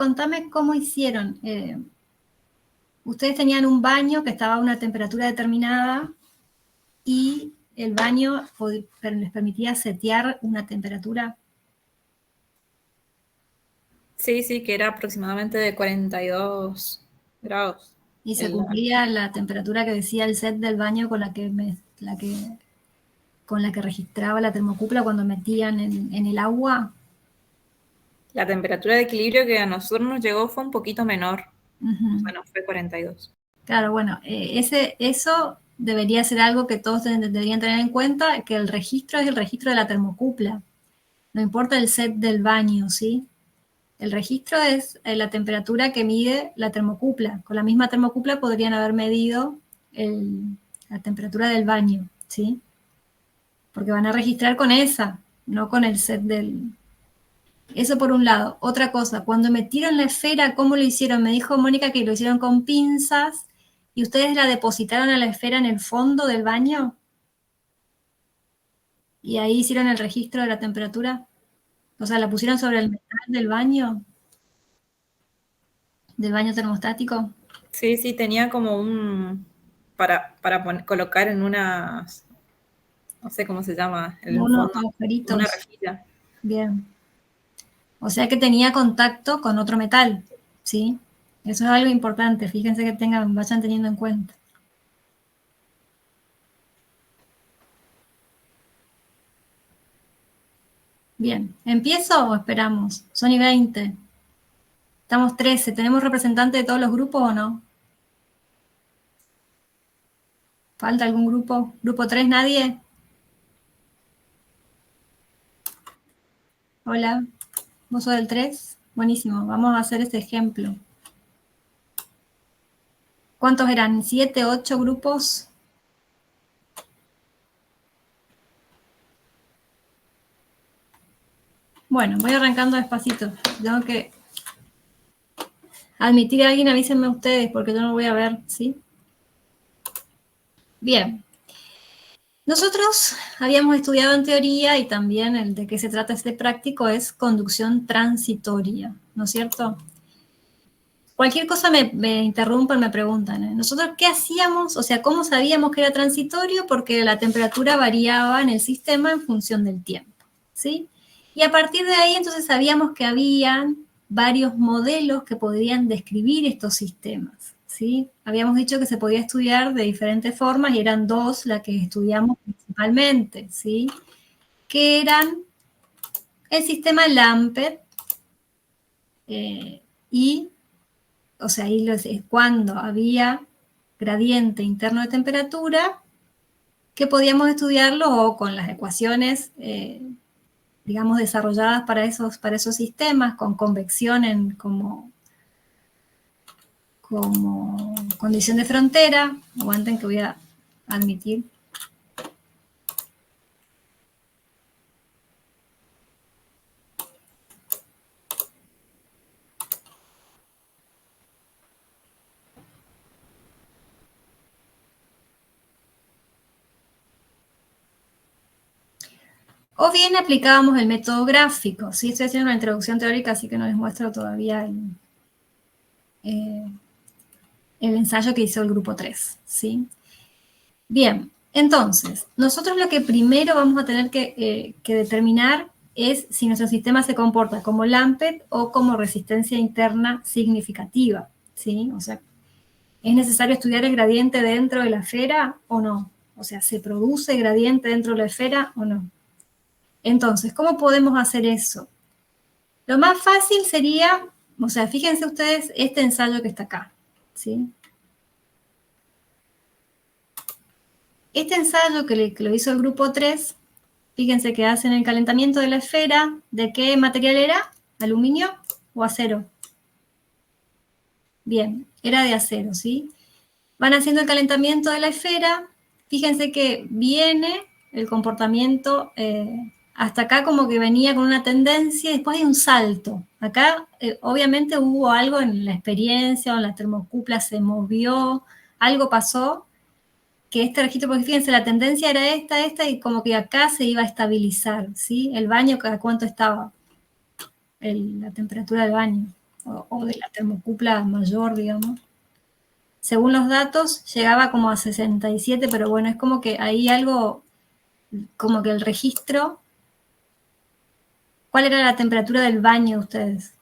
contame cómo hicieron. Ustedes tenían un baño que estaba a una temperatura determinada y el baño les permitía setear una temperatura. Sí, sí, que era aproximadamente de 42 grados. Y se cumplía la temperatura que decía el set del baño con la que registraba la termocupla cuando metían en el agua. La temperatura de equilibrio que a nosotros nos llegó fue un poquito menor. O sea, no fue 42. Claro, bueno, eso debería ser algo que todos deberían tener en cuenta, que el registro es el registro de la termocupla. No importa el set del baño, ¿sí? El registro es la temperatura que mide la termocupla. Con la misma termocupla podrían haber medido la temperatura del baño, ¿sí? Porque van a registrar con esa, no con el set del... Eso por un lado. Otra cosa, cuando metieron la esfera, ¿cómo lo hicieron? Me dijo Mónica que lo hicieron con pinzas y ustedes la depositaron a la esfera en el fondo del baño. Y ahí hicieron el registro de la temperatura. O sea, la pusieron sobre el metal del baño termostático. Sí, sí, tenía como un... para colocar en unas... No sé cómo se llama, en el Unos fondo, una agujeritos. rejilla. Bien. O sea que tenía contacto con otro metal, ¿sí? Eso es algo importante, fíjense que vayan teniendo en cuenta. Bien, ¿empiezo o esperamos? Son y 20. Estamos 13. ¿Tenemos representante de todos los grupos o no? ¿Falta algún grupo? ¿Grupo 3 nadie? Hola, ¿vos sos del 3? Buenísimo, vamos a hacer este ejemplo. ¿Cuántos eran? ¿7, 8 grupos? Bueno, voy arrancando despacito. Tengo que admitir a alguien, avísenme ustedes, porque yo no voy a ver, ¿sí? Bien. Nosotros habíamos estudiado en teoría y también el de qué se trata este práctico es conducción transitoria, ¿no es cierto? Cualquier cosa me interrumpan, me preguntan. ¿Nosotros qué hacíamos? O sea, ¿cómo sabíamos que era transitorio? Porque la temperatura variaba en el sistema en función del tiempo, ¿sí? Y a partir de ahí entonces sabíamos que habían varios modelos que podrían describir estos sistemas, ¿sí? Habíamos dicho que se podía estudiar de diferentes formas y eran dos las que estudiamos principalmente, ¿sí? Que eran el sistema Lampert y o sea, ahí es cuando había gradiente interno de temperatura, que podíamos estudiarlo o con las ecuaciones, digamos, desarrolladas para esos sistemas, con convección como condición de frontera. Aguanten que voy a admitir. O bien aplicábamos el método gráfico. ¿Sí? Estoy haciendo una introducción teórica, así que no les muestro todavía el ensayo que hizo el grupo 3. ¿Sí? Bien, entonces, nosotros lo que primero vamos a tener que determinar es si nuestro sistema se comporta como Lampert o como resistencia interna significativa, ¿sí? O sea, ¿es necesario estudiar el gradiente dentro de la esfera o no? O sea, ¿se produce gradiente dentro de la esfera o no? Entonces, ¿cómo podemos hacer eso? Lo más fácil sería, o sea, fíjense ustedes este ensayo que está acá, ¿sí? Este ensayo que lo hizo el grupo 3, fíjense que hacen el calentamiento de la esfera. ¿De qué material era? ¿Aluminio o acero? Bien, era de acero, ¿sí? Van haciendo el calentamiento de la esfera. Fíjense que viene el comportamiento hasta acá como que venía con una tendencia, y después hay un salto. Acá obviamente hubo algo en la experiencia, o en la termocupla se movió, algo pasó, que este registro, porque fíjense, la tendencia era esta, y como que acá se iba a estabilizar, ¿sí? El baño, ¿a cuánto estaba? La temperatura del baño. o de la termocupla mayor, digamos. Según los datos, llegaba como a 67, pero bueno, es como que hay algo, como que el registro. ¿Cuál era la temperatura del baño de ustedes?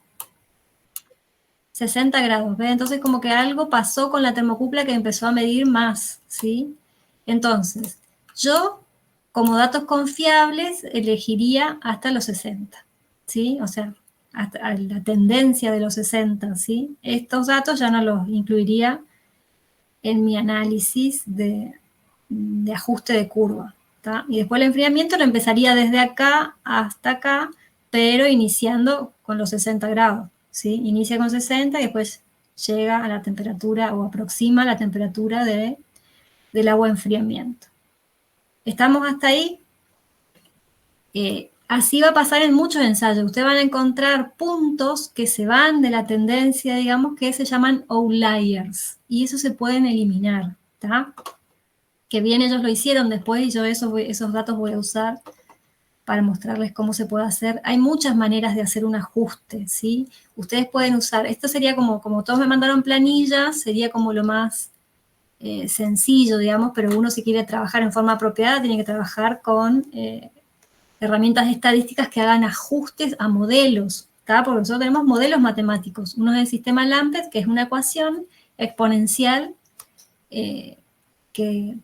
60 grados, ¿ves? Entonces como que algo pasó con la termocupla que empezó a medir más, ¿sí? Entonces, yo, como datos confiables, elegiría hasta los 60, ¿sí? O sea, hasta la tendencia de los 60, ¿sí? Estos datos ya no los incluiría en mi análisis de ajuste de curva, ¿tá? Y después el enfriamiento lo empezaría desde acá hasta acá, pero iniciando con los 60 grados, ¿sí? Inicia con 60 y después llega a la temperatura o aproxima la temperatura del agua de enfriamiento. ¿Estamos hasta ahí? Así va a pasar en muchos ensayos. Ustedes van a encontrar puntos que se van de la tendencia, digamos, que se llaman outliers, y eso se pueden eliminar, ¿tá? Que bien ellos lo hicieron después y yo esos datos voy a usar para mostrarles cómo se puede hacer. Hay muchas maneras de hacer un ajuste, ¿sí? Ustedes pueden usar, esto sería como todos me mandaron planillas, sería como lo más sencillo, digamos, pero uno si quiere trabajar en forma apropiada tiene que trabajar con herramientas estadísticas que hagan ajustes a modelos, ¿tá? Porque nosotros tenemos modelos matemáticos. Uno es el sistema Lambert, que es una ecuación exponencial que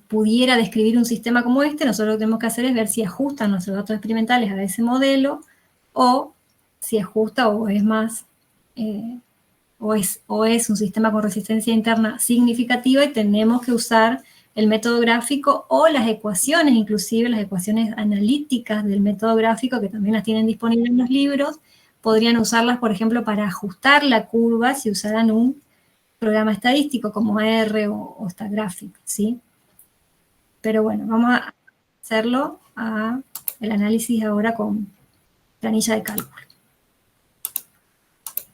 pudiera describir un sistema como este. Nosotros lo que tenemos que hacer es ver si ajustan nuestros datos experimentales a ese modelo o si ajusta o es más, o es un sistema con resistencia interna significativa y tenemos que usar el método gráfico o las ecuaciones, inclusive las ecuaciones analíticas del método gráfico, que también las tienen disponibles en los libros, podrían usarlas, por ejemplo, para ajustar la curva si usaran un programa estadístico como R o Stagraphic, ¿sí? Pero bueno, vamos a hacerlo el análisis ahora con planilla de cálculo.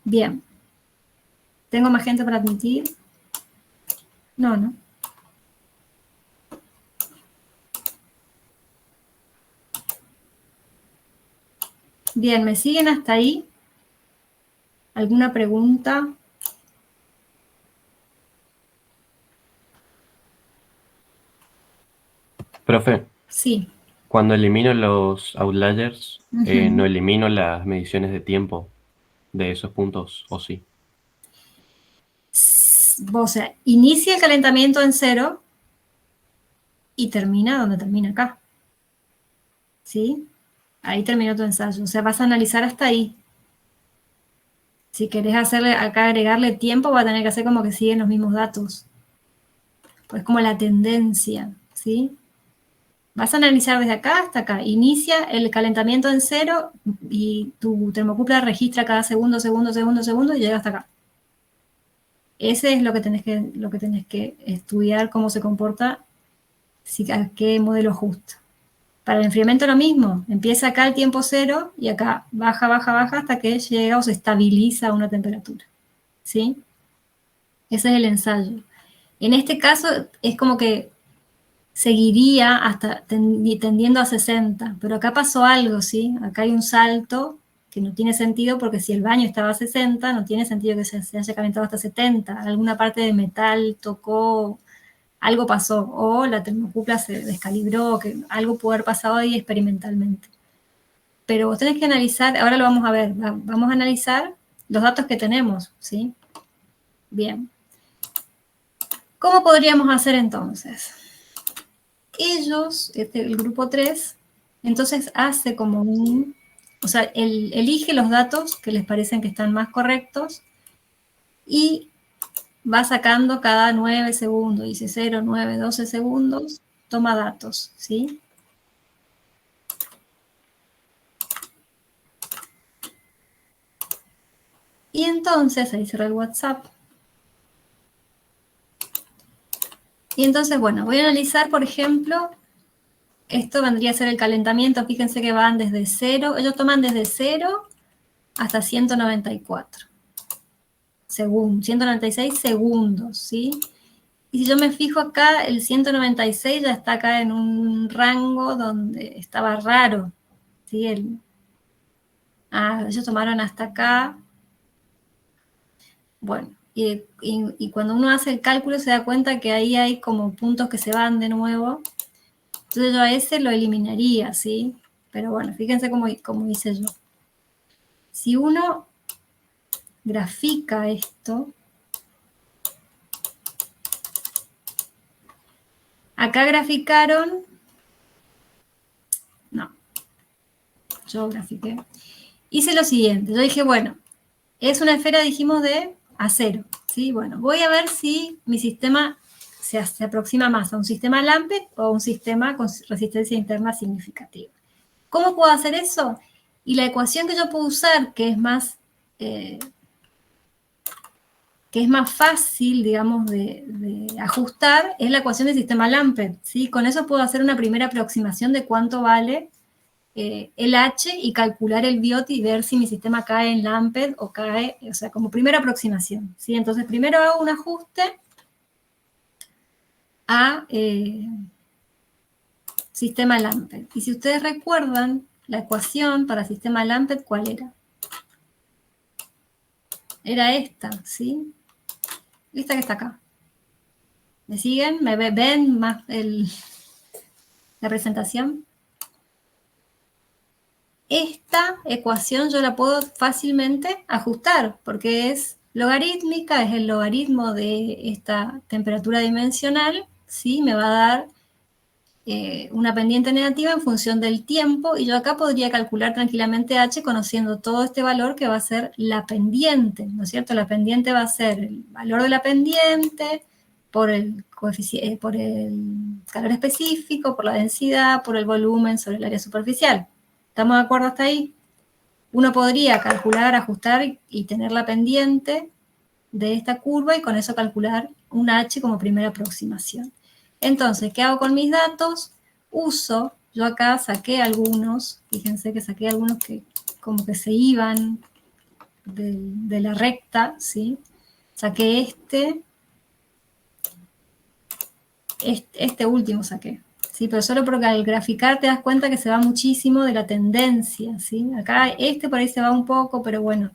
Bien. ¿Tengo más gente para admitir? No, ¿no? Bien, ¿me siguen hasta ahí? ¿Alguna pregunta? Profe, Sí. cuando elimino los outliers, no Ujú. elimino las mediciones de tiempo de esos puntos, ¿o sí? O sea, inicia el calentamiento en 0 y termina donde termina acá. ¿Sí? Ahí terminó tu ensayo. O sea, vas a analizar hasta ahí. Si querés hacerle acá, agregarle tiempo, va a tener que hacer como que siguen los mismos datos. Pues como la tendencia, ¿sí? Vas a analizar desde acá hasta acá. Inicia el calentamiento en 0 y tu termocupla registra cada segundo, segundo, segundo, segundo y llega hasta acá. Ese es lo que tenés que estudiar, cómo se comporta, a qué modelo ajusta. Para el enfriamiento lo mismo, empieza acá el tiempo 0 y acá baja, baja, baja hasta que llega o se estabiliza una temperatura, ¿sí? Ese es el ensayo. En este caso es como que seguiría hasta tendiendo a 60, pero acá pasó algo, ¿sí? Acá hay un salto que no tiene sentido porque si el baño estaba a 60, no tiene sentido que se haya calentado hasta 70. Alguna parte de metal tocó, algo pasó, o la termocupla se descalibró, que algo pudo haber pasado ahí experimentalmente. Pero vos tenés que analizar, ahora lo vamos a ver, vamos a analizar los datos que tenemos, ¿sí? Bien. ¿Cómo podríamos hacer entonces? Ellos, el grupo 3, entonces hace como o sea, elige los datos que les parecen que están más correctos y va sacando cada 9 segundos, dice 0, 9, 12 segundos, toma datos, ¿sí? Y entonces, ahí cerré el WhatsApp. Y entonces, bueno, voy a analizar, por ejemplo, esto vendría a ser el calentamiento, fíjense que van desde 0, ellos toman desde 0 hasta 194. 196 segundos, ¿sí? Y si yo me fijo acá, el 196 ya está acá en un rango donde estaba raro, ¿sí? Ellos tomaron hasta acá, Bueno, y cuando uno hace el cálculo se da cuenta que ahí hay como puntos que se van de nuevo. Entonces yo a ese lo eliminaría, ¿sí? Pero bueno, fíjense cómo hice yo. Si uno grafica esto, acá graficaron, no, yo grafiqué. Hice lo siguiente, yo dije, bueno, es una esfera, dijimos, de acero, ¿sí? Bueno, voy a ver si mi sistema se aproxima más a un sistema Lambert o a un sistema con resistencia interna significativa. ¿Cómo puedo hacer eso? Y la ecuación que yo puedo usar, que es más fácil, digamos, de ajustar, es la ecuación del sistema Lambert, ¿sí? Con eso puedo hacer una primera aproximación de cuánto vale el H y calcular el biot y ver si mi sistema cae en Lambert o cae, o sea, como primera aproximación, ¿sí? Entonces, primero hago un ajuste a sistema Lambert. Y si ustedes recuerdan, la ecuación para sistema Lambert, ¿cuál era? Era esta, ¿sí? Esta que está acá. ¿Me siguen? ¿Me ven más la presentación? Esta ecuación yo la puedo fácilmente ajustar porque es logarítmica, es el logaritmo de esta temperatura dimensional, ¿sí? Me va a dar una pendiente negativa en función del tiempo y yo acá podría calcular tranquilamente H conociendo todo este valor que va a ser la pendiente, ¿no es cierto? La pendiente va a ser el valor de la pendiente por el calor específico, por la densidad, por el volumen sobre el área superficial. ¿Estamos de acuerdo hasta ahí? Uno podría calcular, ajustar y tener la pendiente de esta curva y con eso calcular un H como primera aproximación. Entonces, ¿qué hago con mis datos? Yo acá saqué algunos, fíjense que saqué algunos que como que se iban de la recta, ¿sí? Saqué este último saqué, ¿sí? Pero solo porque al graficar te das cuenta que se va muchísimo de la tendencia, ¿sí? Acá por ahí se va un poco, pero bueno,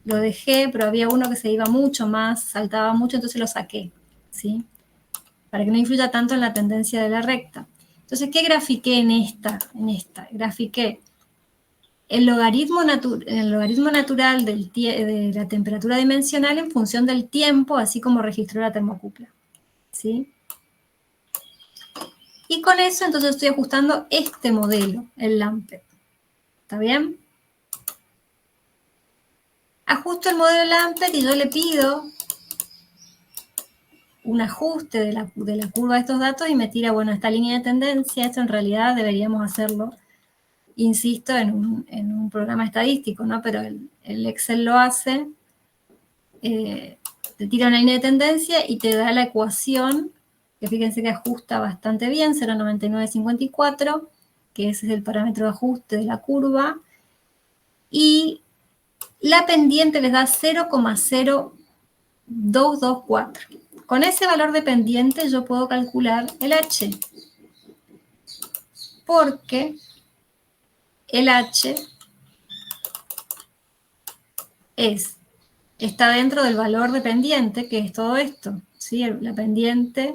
lo dejé, pero había uno que se iba mucho más, saltaba mucho, entonces lo saqué, ¿sí? Para que no influya tanto en la tendencia de la recta. Entonces, ¿qué grafiqué en esta? Grafiqué el logaritmo natural de la temperatura dimensional en función del tiempo, así como registró la termocupla, ¿sí? Y con eso, entonces, estoy ajustando este modelo, el Lambert. ¿Está bien? Ajusto el modelo Lambert y yo le pido un ajuste de la curva de estos datos y me tira, bueno, esta línea de tendencia, esto en realidad deberíamos hacerlo, insisto, en un programa estadístico, ¿no? Pero el Excel lo hace, te tira una línea de tendencia y te da la ecuación, que fíjense que ajusta bastante bien, 0,9954, que ese es el parámetro de ajuste de la curva, y la pendiente les da 0,0224. Con ese valor de pendiente yo puedo calcular el H, porque el H está dentro del valor de pendiente, que es todo esto, ¿sí? La pendiente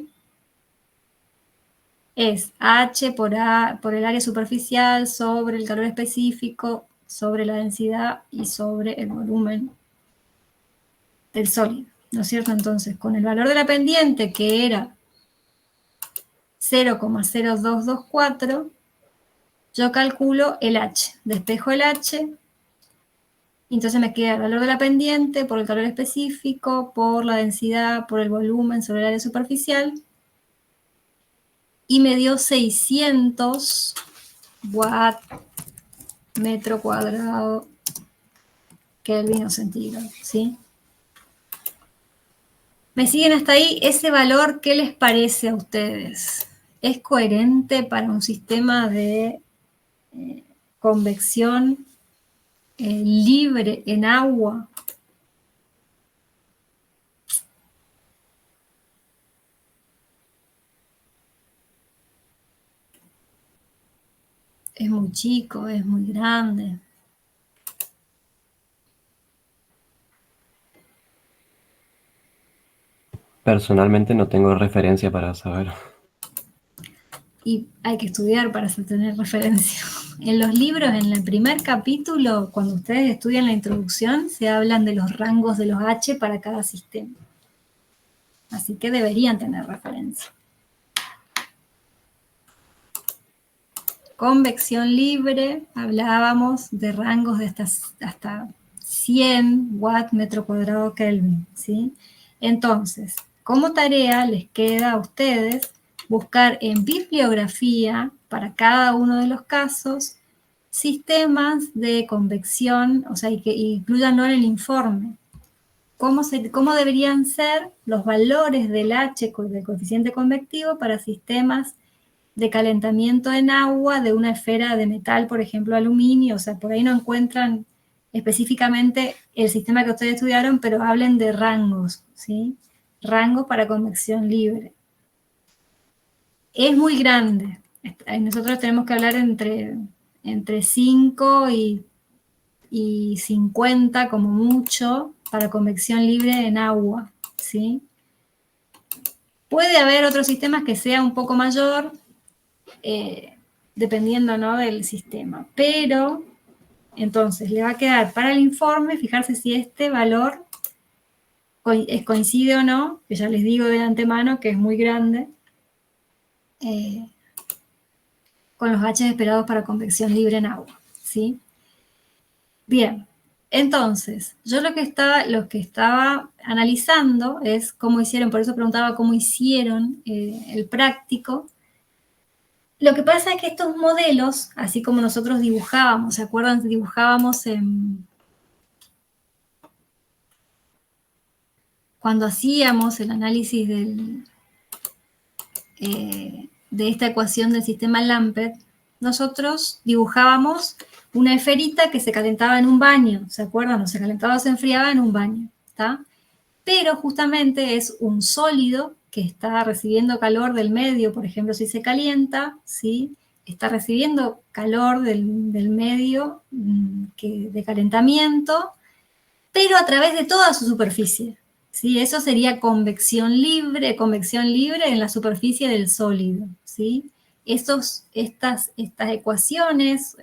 es H por el área superficial sobre el calor específico, sobre la densidad y sobre el volumen del sólido, ¿no es cierto? Entonces, con el valor de la pendiente, que era 0,0224, yo calculo el H, despejo el H, y entonces me queda el valor de la pendiente por el calor específico, por la densidad, por el volumen sobre el área superficial, y me dio 600 watt metro cuadrado Kelvin o centígrado, ¿sí? ¿Me siguen hasta ahí? Ese valor, ¿qué les parece a ustedes? ¿Es coherente para un sistema de convección libre en agua? Es muy chico, es muy grande. Personalmente no tengo referencia para saber. Y hay que estudiar para tener referencia. En los libros, en el primer capítulo, cuando ustedes estudian la introducción, se hablan de los rangos de los H para cada sistema. Así que deberían tener referencia. Convección libre, hablábamos de rangos de hasta 100 watts metro cuadrado Kelvin, ¿sí? Entonces, como tarea les queda a ustedes buscar en bibliografía para cada uno de los casos sistemas de convección, o sea, y que incluyanlo en el informe. ¿Cómo deberían ser los valores del H, del coeficiente convectivo, para sistemas de calentamiento en agua de una esfera de metal, por ejemplo, aluminio? O sea, por ahí no encuentran específicamente el sistema que ustedes estudiaron, pero hablen de rangos, ¿sí? Rangos para convección libre. Es muy grande. Nosotros tenemos que hablar entre 5 y 50 como mucho para convección libre en agua, ¿sí? Puede haber otros sistemas que sea un poco mayor, dependiendo, ¿no?, del sistema. Pero, entonces, le va a quedar para el informe fijarse si este valor coincide o no, que ya les digo de antemano que es muy grande, con los H esperados para convección libre en agua, ¿sí? Bien, entonces, yo lo que estaba analizando es cómo hicieron, por eso preguntaba cómo hicieron el práctico. Lo que pasa es que estos modelos, así como nosotros dibujábamos, ¿se acuerdan? Dibujábamos cuando hacíamos el análisis de esta ecuación del sistema Lampert, nosotros dibujábamos una esferita que se calentaba en un baño, ¿se acuerdan? O se calentaba o se enfriaba en un baño, ¿está? Pero justamente es un sólido que está recibiendo calor del medio, por ejemplo, si se calienta, ¿sí?, está recibiendo calor del medio de calentamiento, pero a través de toda su superficie, ¿sí? Eso sería convección libre en la superficie del sólido, ¿sí? Estas ecuaciones,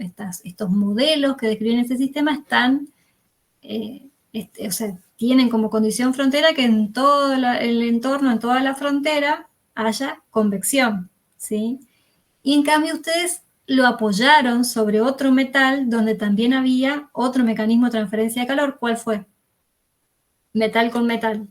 estos modelos que describen este sistema están, o sea, tienen como condición frontera que en todo el entorno, en toda la frontera, haya convección, ¿sí? Y en cambio ustedes lo apoyaron sobre otro metal donde también había otro mecanismo de transferencia de calor. ¿Cuál fue? Metal con metal.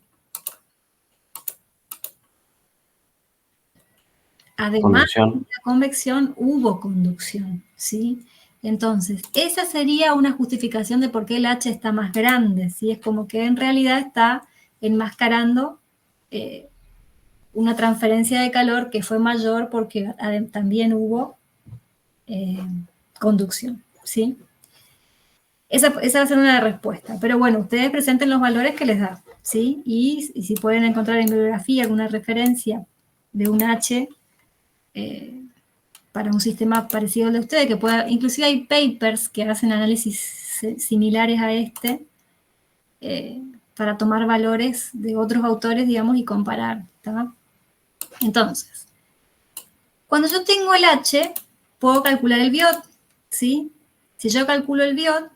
Además de la convección, hubo conducción, ¿sí? Entonces, esa sería una justificación de por qué el H está más grande, ¿sí? Es como que en realidad está enmascarando una transferencia de calor que fue mayor porque también hubo conducción, ¿sí? Esa va a ser una respuesta. Pero bueno, ustedes presenten los valores que les da, ¿sí? Y si pueden encontrar en bibliografía alguna referencia de un H para un sistema parecido al de ustedes, que pueda, inclusive hay papers que hacen análisis similares a este, para tomar valores de otros autores, digamos, y comparar, ¿tá? Entonces, cuando yo tengo el H, puedo calcular el biot, ¿sí? Si yo calculo el biot,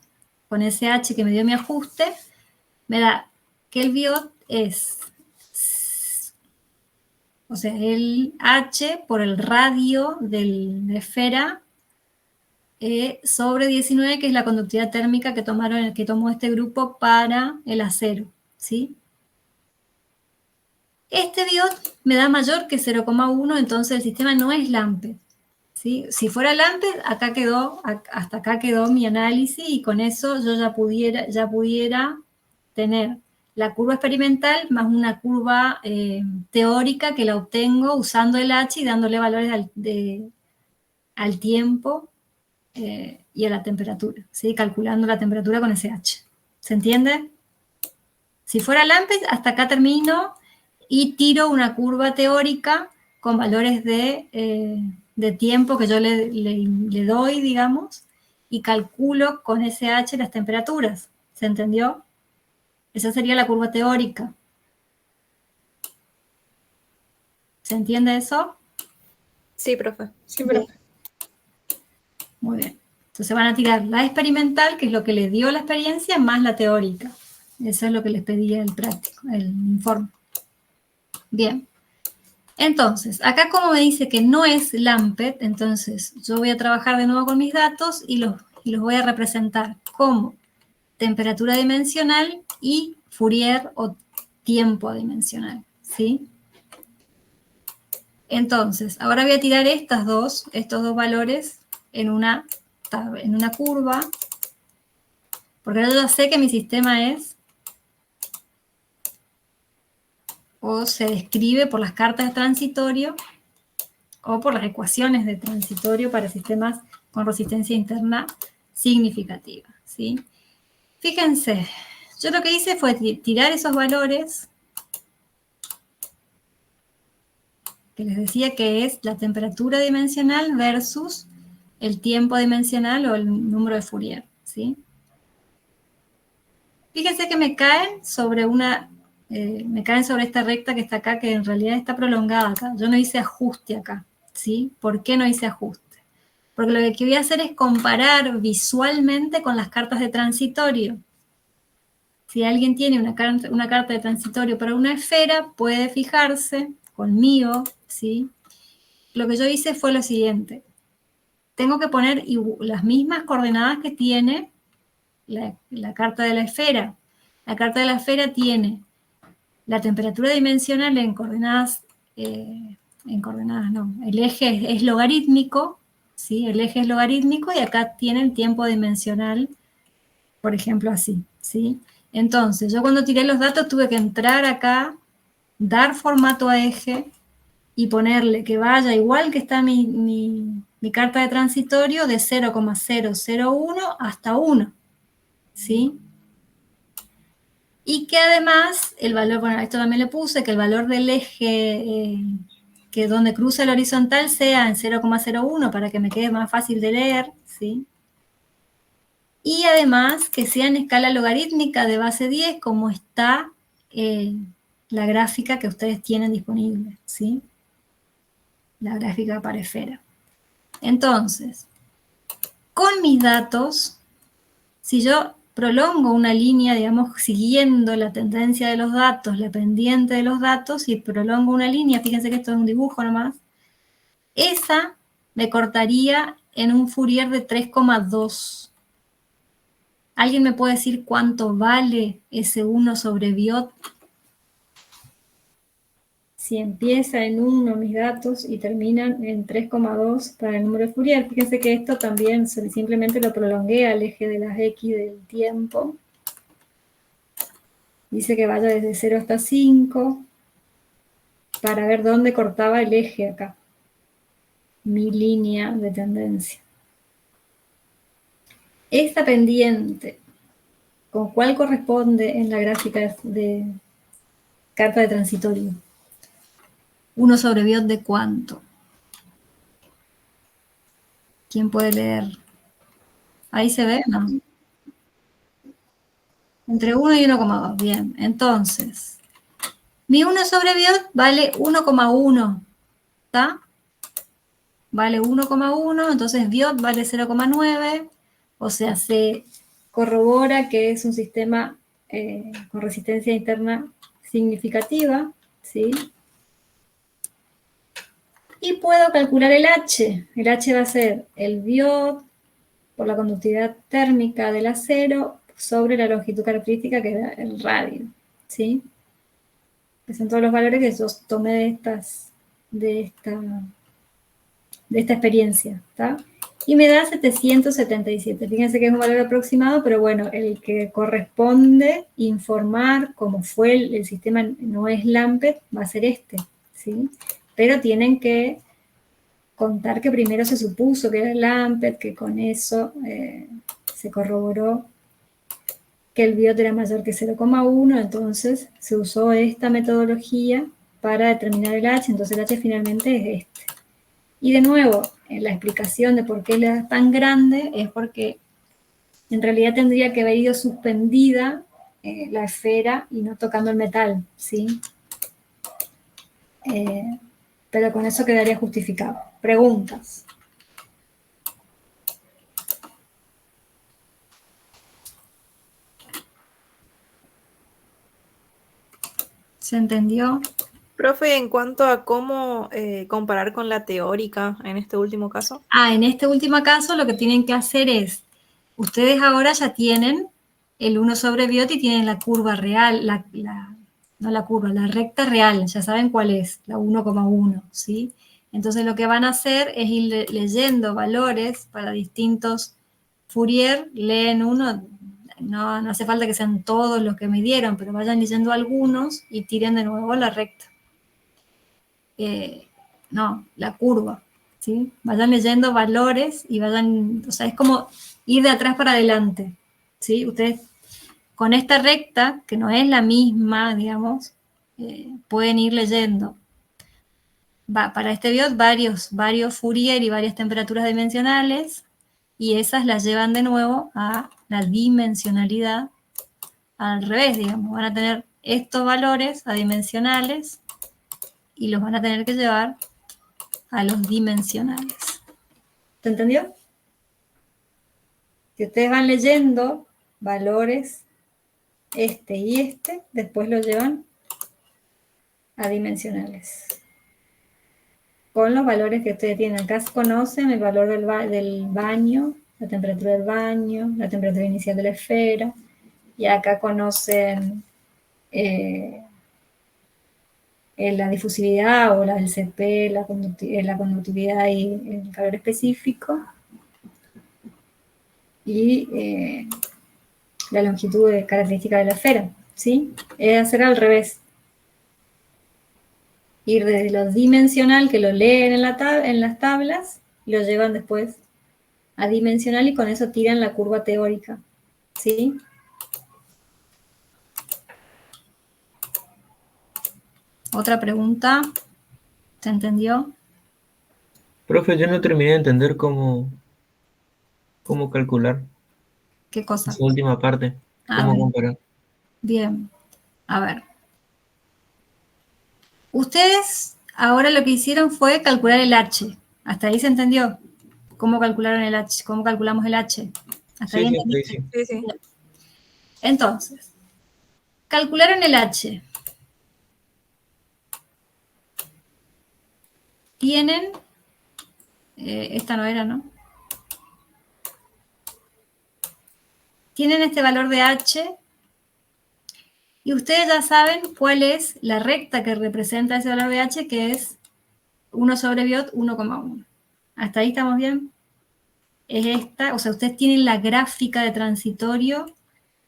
con ese H que me dio mi ajuste, me da que el biot es, o sea, el H por el radio de la esfera sobre 19, que es la conductividad térmica que tomó este grupo para el acero, ¿sí? Este biot me da mayor que 0,1, entonces el sistema no es Lampert, ¿sí? Si fuera Lampert, hasta acá quedó mi análisis y con eso yo ya pudiera tener la curva experimental más una curva teórica que la obtengo usando el H y dándole valores al tiempo y a la temperatura, ¿sí? Calculando la temperatura con ese H. ¿Se entiende? Si fuera Lampert, hasta acá termino y tiro una curva teórica con valores de tiempo que yo le doy, digamos, y calculo con ese H las temperaturas. ¿Se entendió? Esa sería la curva teórica. ¿Se entiende eso? Sí, profe. Sí, profe. Muy bien. Entonces van a tirar la experimental, que es lo que les dio la experiencia, más la teórica. Eso es lo que les pedía el práctico, el informe. Bien. Entonces, acá como me dice que no es LAMPET, entonces yo voy a trabajar de nuevo con mis datos y los voy a representar como temperatura dimensional y Fourier o tiempo dimensional, ¿sí? Entonces, ahora voy a tirar estos dos valores en una curva, porque ahora yo ya sé que mi sistema es o se describe por las cartas de transitorio o por las ecuaciones de transitorio para sistemas con resistencia interna significativa, ¿sí? Fíjense, yo lo que hice fue tirar esos valores que les decía que es la temperatura dimensional versus el tiempo dimensional o el número de Fourier, ¿sí? Fíjense que me caen sobre esta recta que está acá, que en realidad está prolongada acá. Yo no hice ajuste acá, ¿sí? ¿Por qué no hice ajuste? Porque lo que voy a hacer es comparar visualmente con las cartas de transitorio. Si alguien tiene una carta de transitorio para una esfera, puede fijarse conmigo, ¿sí? Lo que yo hice fue lo siguiente. Tengo que poner las mismas coordenadas que tiene la carta de la esfera. La carta de la esfera tiene la temperatura dimensional en coordenadas, no, el eje es logarítmico, ¿sí? El eje es logarítmico y acá tiene el tiempo dimensional, por ejemplo, así, ¿sí? Entonces, yo cuando tiré los datos tuve que entrar acá, dar formato a eje y ponerle que vaya igual que está mi carta de transitorio de 0,001 hasta 1, ¿sí? Y que además el valor, bueno, esto también le puse, que el valor del eje que donde cruza el horizontal sea en 0,01 para que me quede más fácil de leer, ¿sí? Y además que sea en escala logarítmica de base 10 como está la gráfica que ustedes tienen disponible, ¿sí? La gráfica para esfera. Entonces, con mis datos, si yo prolongo una línea, digamos, siguiendo la tendencia de los datos, la pendiente de los datos, y prolongo una línea, fíjense que esto es un dibujo nomás, esa me cortaría en un Fourier de 3,2. ¿Alguien me puede decir cuánto vale ese 1 sobre Biot? Si empieza en 1 mis datos y terminan en 3,2 para el número de Fourier. Fíjense que esto también simplemente lo prolongué al eje de las X del tiempo. Dice que vaya desde 0 hasta 5 para ver dónde cortaba el eje acá. Mi línea de tendencia. Esta pendiente, ¿con cuál corresponde en la gráfica de carta de transitorio? 1 sobre Biot de cuánto. ¿Quién puede leer? Ahí se ve, ¿no? Entre 1 y 1,2. Bien, entonces, mi 1 sobre Biot vale 1,1. ¿Está? Vale 1,1, entonces Biot vale 0,9. O sea, se corrobora que es un sistema con resistencia interna significativa, ¿sí? Y puedo calcular el H. El H va a ser el Biot por la conductividad térmica del acero sobre la longitud característica que da el radio, ¿sí? Que son todos los valores que yo tomé de esta experiencia, ¿está? Y me da 777. Fíjense que es un valor aproximado, pero bueno, el que corresponde informar cómo fue el sistema no es LAMPET, va a ser este, ¿sí? Pero tienen que contar que primero se supuso que era LAMPET, que con eso se corroboró que el Biot era mayor que 0,1, entonces se usó esta metodología para determinar el H, entonces el H finalmente es este. Y de nuevo, la explicación de por qué la es tan grande es porque en realidad tendría que haber ido suspendida la esfera y no tocando el metal, ¿sí? pero con eso quedaría justificado. Preguntas. ¿Se entendió? Profe, en cuanto a cómo comparar con la teórica en este último caso. En este último caso lo que tienen que hacer es, ustedes ahora ya tienen el 1 sobre biot y tienen la curva real, no la curva, la recta real, ya saben cuál es, la 1,1, ¿sí? Entonces lo que van a hacer es ir leyendo valores para distintos Fourier, leen uno, no hace falta que sean todos los que me dieron, pero vayan leyendo algunos y tiren de nuevo la recta. La curva, ¿sí? Vayan leyendo valores y vayan, o sea, es como ir de atrás para adelante, ¿sí? Ustedes con esta recta, que no es la misma, digamos, pueden ir leyendo. Para este biot varios Fourier y varias temperaturas dimensionales, y esas las llevan de nuevo a la dimensionalidad al revés, digamos. Van a tener estos valores adimensionales y los van a tener que llevar a los dimensionales. ¿Se entendió? Si ustedes van leyendo valores este y este, después los llevan a dimensionales. Con los valores que ustedes tienen. Acá conocen el valor del baño, la temperatura del baño, la temperatura inicial de la esfera, y acá conocen la difusividad o la del CP, la conductividad y el calor específico, y la longitud característica de la esfera, ¿sí? Es hacer al revés. Ir desde lo dimensional, que lo leen en las tablas, y lo llevan después a dimensional y con eso tiran la curva teórica, ¿sí? ¿Otra pregunta? ¿Se entendió? Profe, yo no terminé de entender cómo calcular ¿Qué cosa? esa última parte. A ¿Cómo ver, comparar? bien. A ver. Ustedes ahora lo que hicieron fue calcular el H. ¿Hasta ahí se entendió? ¿Cómo calcularon el H? ¿Cómo calculamos el H? ¿Hasta ahí Sí, sí, entendiste? sí. Sí, sí. Entonces, calcularon el H. Tienen, esta no era, ¿no? Tienen este valor de H y ustedes ya saben cuál es la recta que representa ese valor de H, que es 1 sobre biot 1,1. ¿Hasta ahí estamos bien? Es esta, o sea, ustedes tienen la gráfica de transitorio,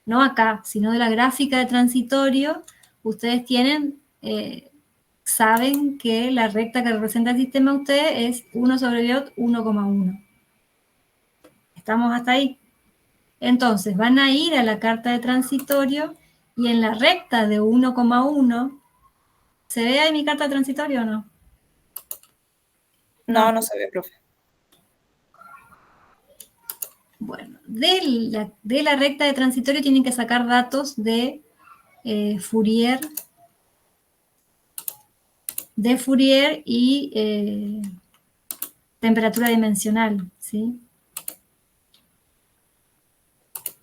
no acá, sino de la gráfica de transitorio, ustedes tienen, saben que la recta que representa el sistema de ustedes es 1 sobre biot 1,1. ¿Estamos hasta ahí? Entonces, van a ir a la carta de transitorio y en la recta de 1,1, ¿se ve ahí mi carta de transitorio o no? No, no se ve, profe. Bueno, de la recta de transitorio tienen que sacar datos de Fourier y temperatura dimensional, ¿sí?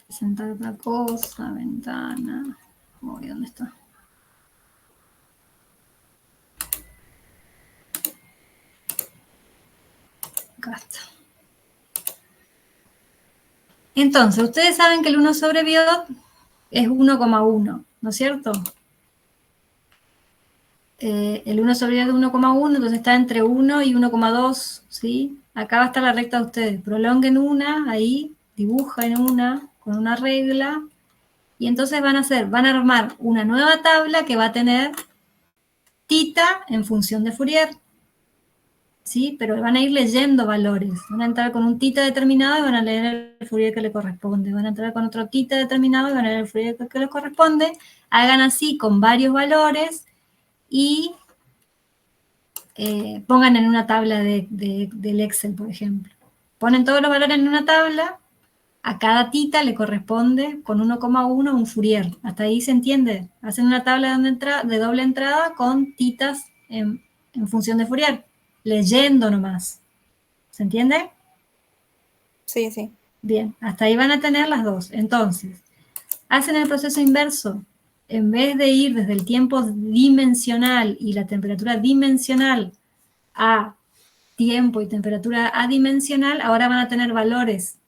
Presentar otra cosa, ventana. Uy, ¿dónde está? Acá está. Entonces, ustedes saben que el 1 sobre biot es 1,1, ¿no es cierto? El 1 sobre biot es 1,1, entonces está entre 1 y 1,2, ¿sí? Acá va a estar la recta de ustedes. Prolonguen una, ahí, dibujen una con una regla, y entonces van a armar una nueva tabla que va a tener tita en función de Fourier, ¿sí? Pero van a ir leyendo valores. Van a entrar con un tita determinado y van a leer el Fourier que le corresponde. Van a entrar con otro tita determinado y van a leer el Fourier que les corresponde. Hagan así con varios valores y pongan en una tabla del Excel, por ejemplo. Ponen todos los valores en una tabla. A cada tita le corresponde con 1,1 un Fourier. ¿Hasta ahí se entiende? Hacen una tabla de doble entrada con titas en en función de Fourier, leyendo nomás. ¿Se entiende? Sí, sí. Bien, hasta ahí van a tener las dos. Entonces, hacen el proceso inverso. En vez de ir desde el tiempo dimensional y la temperatura dimensional a tiempo y temperatura adimensional, ahora van a tener valores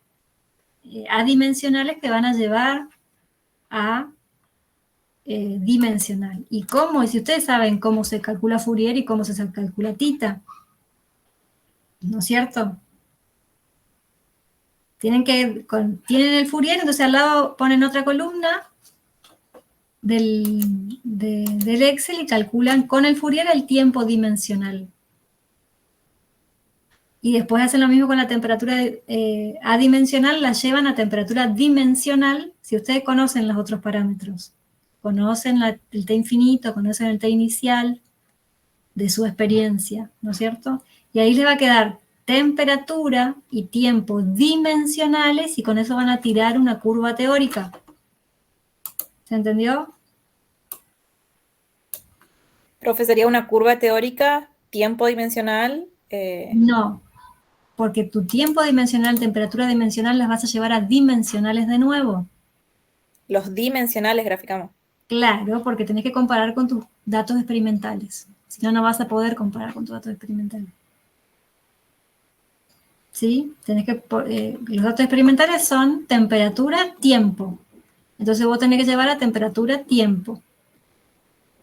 adimensionales que van a llevar a dimensional. ¿Y cómo? Y si ustedes saben cómo se calcula Fourier y cómo se calcula tita, ¿no es cierto? Tienen el Fourier, entonces al lado ponen otra columna del Excel y calculan con el Fourier el tiempo dimensional. Y después hacen lo mismo con la temperatura adimensional, la llevan a temperatura dimensional, si ustedes conocen los otros parámetros. Conocen el T infinito, conocen el T inicial de su experiencia, ¿no es cierto? Y ahí les va a quedar temperatura y tiempo dimensionales y con eso van a tirar una curva teórica. ¿Se entendió? Profe, sería una curva teórica, tiempo dimensional. No, porque tu tiempo dimensional, temperatura dimensional las vas a llevar a dimensionales de nuevo. Los dimensionales graficamos. Claro, porque tenés que comparar con tus datos experimentales. Si no, no vas a poder comparar con tus datos experimentales. ¿Sí? Los datos experimentales son temperatura, tiempo. Entonces vos tenés que llevar a temperatura, tiempo.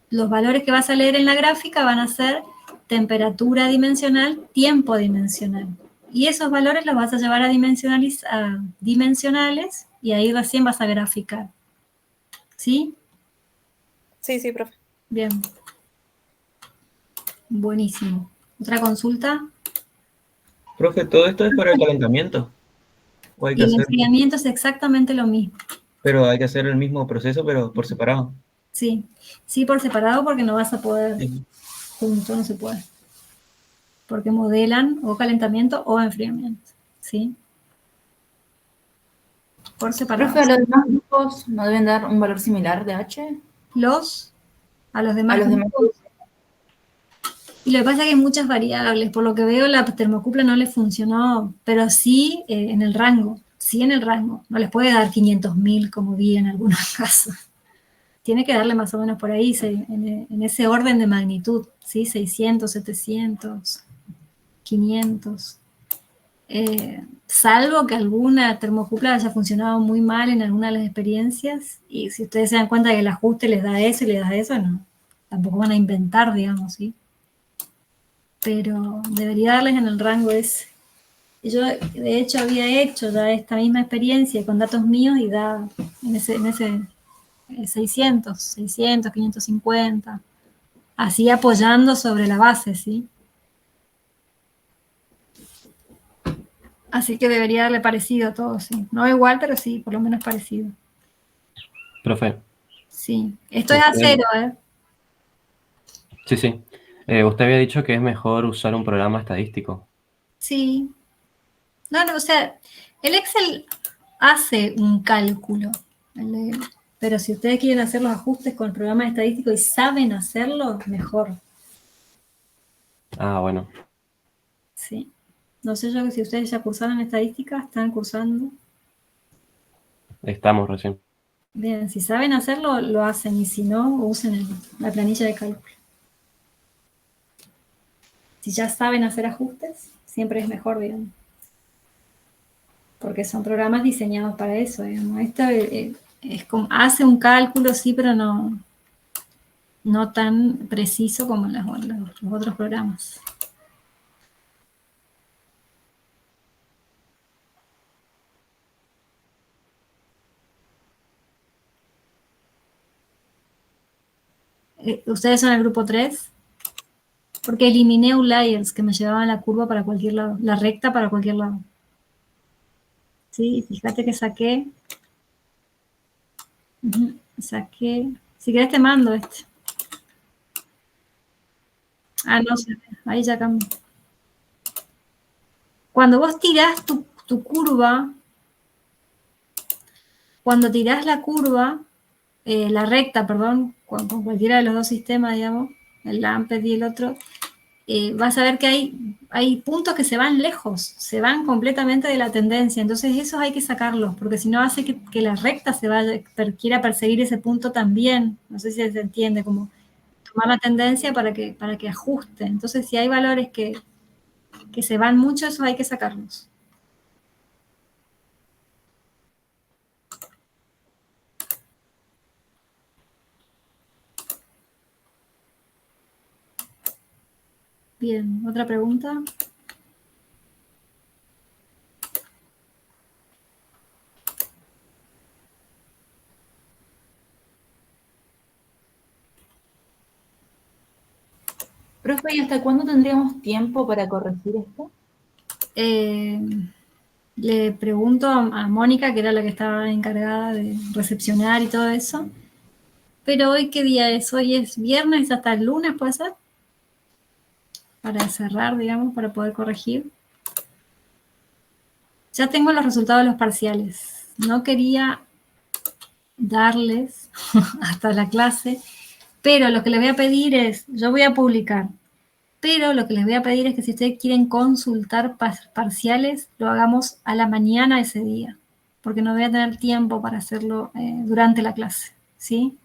Los valores que vas a leer en la gráfica van a ser temperatura dimensional, tiempo dimensional. Y esos valores los vas a llevar a dimensionales y ahí recién vas a graficar. ¿Sí? Sí, sí, profe. Bien. Buenísimo. ¿Otra consulta? Profe, todo esto es para el calentamiento. O hay Y que el hacer, enfriamiento es exactamente lo mismo. pero hay que hacer el mismo proceso, pero por separado. Sí. Sí, por separado porque no vas a poder Sí. junto, no se puede. Porque modelan o calentamiento o enfriamiento. ¿Sí? Por separado. Profe, ¿a los demás grupos no deben dar un valor similar de H? A los demás A los demás grupos. Y lo que pasa es que hay muchas variables. Por lo que veo, la termocupla no le funcionó, pero sí en el rango. Sí en el rango. No les puede dar 500.000 como vi en algunos casos. Tiene que darle más o menos por ahí, en ese orden de magnitud. ¿Sí? 600, 700, 500. Salvo que alguna termocupla haya funcionado muy mal en alguna de las experiencias. Y si ustedes se dan cuenta que el ajuste les da eso y les da eso, no. Tampoco van a inventar, digamos, ¿sí? Pero debería darles en el rango ese. Yo, de hecho, había hecho ya esta misma experiencia con datos míos y da en ese 600, 550, así apoyando sobre la base, ¿sí? Así que debería darle parecido a todo, sí. No igual, pero sí, por lo menos parecido. Profe, Sí. Esto es a cero, ¿eh? sí, sí. Usted había dicho que es mejor usar un programa estadístico. Sí. No, o sea, el Excel hace un cálculo, ¿vale? Pero si ustedes quieren hacer los ajustes con el programa estadístico y saben hacerlo, mejor. Ah, bueno. Sí. No sé yo si ustedes ya cursaron estadística, están cursando. Estamos recién. Bien, si saben hacerlo, lo hacen, y si no, usen la planilla de cálculo. Si ya saben hacer ajustes, siempre es mejor, digamos. Porque son programas diseñados para eso, digamos. Esto es como, hace un cálculo, sí, pero no tan preciso como los otros programas. ¿Ustedes son el grupo 3? Porque eliminé outliers que me llevaban la curva para cualquier lado, la recta para cualquier lado. Sí, fíjate que saqué. Saqué. Si querés te mando este. Ah, no sé, ahí ya cambió. Cuando vos tirás tu curva, cuando tirás la curva, la recta, perdón, con cualquiera de los dos sistemas, digamos, el LAMPED y el otro, vas a ver que hay puntos que se van lejos, se van completamente de la tendencia, entonces esos hay que sacarlos, porque si no hace que la recta quiera perseguir ese punto también, no sé si se entiende, como tomar la tendencia para que ajuste, entonces si hay valores que se van mucho, esos hay que sacarlos. Bien, ¿otra pregunta? Profe, ¿y hasta cuándo tendríamos tiempo para corregir esto? Le pregunto a Mónica, que era la que estaba encargada de recepcionar y todo eso, pero hoy, ¿qué día es? Hoy es viernes, hasta el lunes, ¿puede ser? Para cerrar, digamos, para poder corregir. Ya tengo los resultados de los parciales. No quería darles hasta la clase, pero lo que les voy a pedir es, yo voy a publicar, pero lo que les voy a pedir es que si ustedes quieren consultar parciales, lo hagamos a la mañana ese día, porque no voy a tener tiempo para hacerlo durante la clase, ¿sí?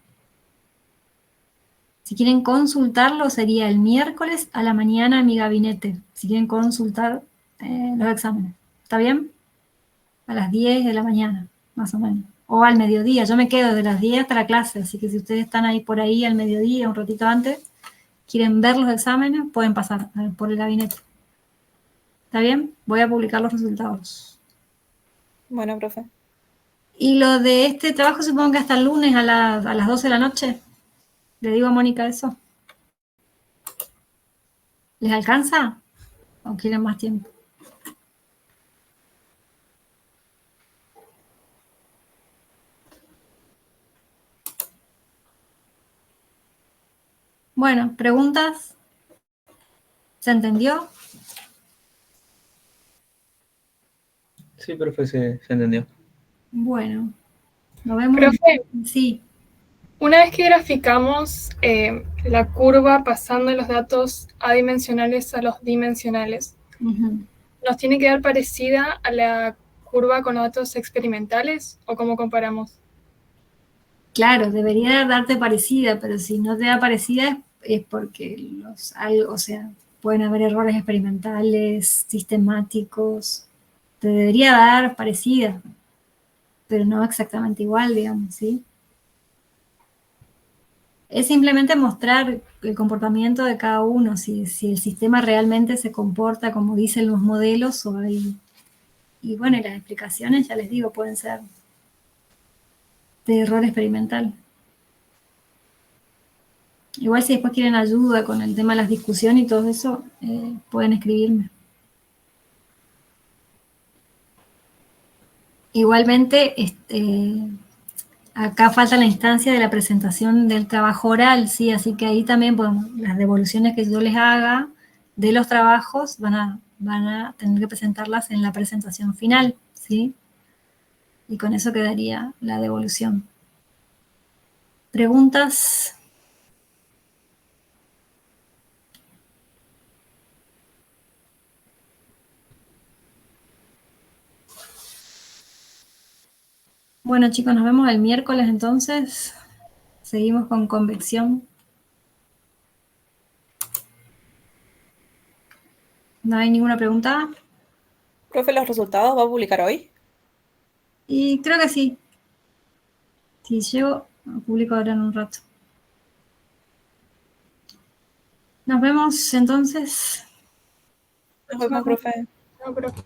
Si quieren consultarlo, sería el miércoles a la mañana en mi gabinete, si quieren consultar los exámenes. ¿Está bien? A las 10 de la mañana, más o menos. O al mediodía. Yo me quedo de las 10 hasta la clase, así que si ustedes están ahí por ahí al mediodía, un ratito antes, quieren ver los exámenes, pueden pasar por el gabinete. ¿Está bien? Voy a publicar los resultados. Bueno, profe. Y lo de este trabajo supongo que hasta el lunes a las 12 de la noche. ¿Le digo a Mónica eso? ¿Les alcanza? ¿O quieren más tiempo? Bueno, ¿preguntas? ¿Se entendió? Sí, profe, se entendió. Bueno, nos vemos. Profe, Sí. una vez que graficamos la curva pasando los datos adimensionales a los dimensionales, Uh-huh. ¿nos tiene que dar parecida a la curva con los datos experimentales o cómo comparamos? Claro, debería darte parecida, pero si no te da parecida es porque o sea, pueden haber errores experimentales, sistemáticos. Te debería dar parecida, pero no exactamente igual, digamos, ¿sí? Es simplemente mostrar el comportamiento de cada uno, si el sistema realmente se comporta como dicen los modelos o hay... Y bueno, y las explicaciones, ya les digo, pueden ser de error experimental. Igual si después quieren ayuda con el tema de las discusiones y todo eso, pueden escribirme. Igualmente, acá falta la instancia de la presentación del trabajo oral, ¿sí? Así que ahí también podemos, las devoluciones que yo les haga de los trabajos van a tener que presentarlas en la presentación final, ¿sí? Y con eso quedaría la devolución. ¿Preguntas? Bueno, chicos, nos vemos el miércoles entonces. Seguimos con convección. ¿No hay ninguna pregunta? Profe, ¿los resultados va a publicar hoy? Y creo que sí. Si llego, lo publico ahora en un rato. Nos vemos entonces. Nos vemos, profe. No, profe.